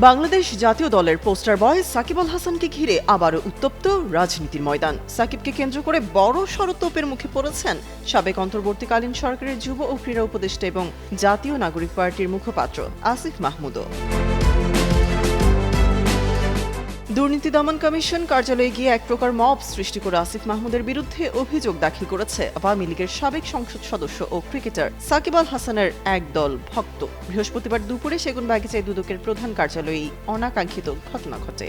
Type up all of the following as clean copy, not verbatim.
বাংলাদেশ জাতীয় দলের পোস্টার বয় সাকিব আল হাসানকে ঘিরে আবারও উত্তপ্ত রাজনীতির ময়দান। সাকিবকে কেন্দ্র করে বড় সড় তোপের মুখে পড়েছেন সাবেক অন্তর্বর্তীকালীন সরকারের যুব ও ক্রীড়া উপদেষ্টা এবং জাতীয় নাগরিক পার্টির মুখপাত্র আসিফ মাহমুদও। দুর্নীতি দমন কমিশন কার্যালয়ে গিয়ে এক প্রকার মব সৃষ্টি করে আসিফ মাহমুদের বিরুদ্ধে অভিযোগ দাখিল করেছে আওয়ামী লীগের সাবেক সংসদ সদস্য ও ক্রিকেটার সাকিব আল হাসানের একদল ভক্ত। বৃহস্পতিবার দুপুরে সেগুনবাগিচায় দুদকের প্রধান কার্যালয়ে অনাকাঙ্ক্ষিত ঘটনা ঘটে।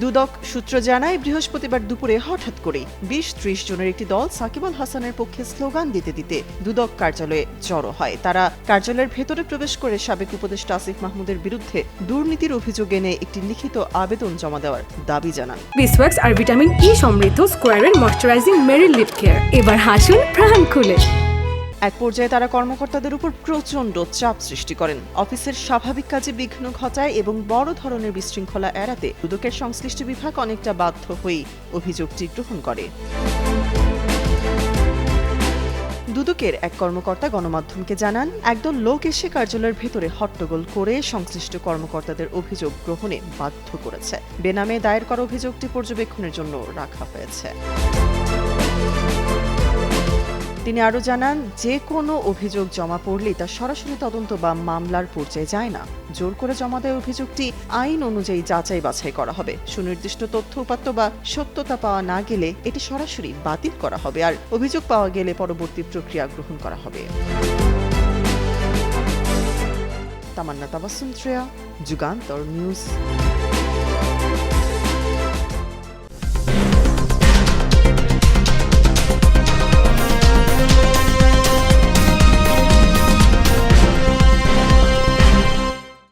দুদক সূত্র জানায়, বৃহস্পতিবার দুপুরে হঠাৎ করে ২০-৩০ জনের একটি দল সাকিব আল হাসানের পক্ষে স্লোগান দিতে দিতে দুদক কার্যালয়ে জড়ো হয়। তারা কার্যালয়ের ভেতরে প্রবেশ করে সাবেক উপদেষ্টা আসিফ মাহমুদের বিরুদ্ধে দুর্নীতির অভিযোগ এনে একটি লিখিত আবেদন জমা দেওয়ার দাবি জানান। বিসওয়াক্স আর ভিটামিন ই সমৃদ্ধ স্কোয়ারের ময়শ্চারাইজিং মেরি লিপ কেয়ার, এবার হাসুন প্রাণ খুলে। এক পর্যায়ে তারা কর্মকর্তাদের উপর প্রচণ্ড চাপ সৃষ্টি করেন, অফিসের স্বাভাবিক কাজে বিঘ্ন ঘটায় এবং বড় ধরনের বিশৃঙ্খলা এড়াতে দুদকের সংশ্লিষ্ট বিভাগ অনেকটা বাধ্য হয়েই অভিযোগটি গ্রহণ করে। দুদকের এক কর্মকর্তা গণমাধ্যমকে জানান, একদল লোক এসে কার্যালয়ের ভেতরে হট্টগোল করে সংশ্লিষ্ট কর্মকর্তাদের অভিযোগ গ্রহণে বাধ্য করেছে। বেনামে দায়ের করা অভিযোগটি পর্যবেক্ষণের জন্য রাখা হয়েছে। তিনি আরও জানান, যে কোনো অভিযোগ জমা পড়লেই তা সরাসরি তদন্ত বা মামলার পর্যায়ে যায় না। জোর করে জমা দেওয়া অভিযোগটি আইন অনুযায়ী যাচাই বাছাই করা হবে। সুনির্দিষ্ট তথ্য উপাত্ত বা সত্যতা পাওয়া না গেলে এটি সরাসরি বাতিল করা হবে, আর অভিযোগ পাওয়া গেলে পরবর্তী প্রক্রিয়া গ্রহণ করা হবে। তামান্না তাবাসসুম, যুগান্তর নিউজ।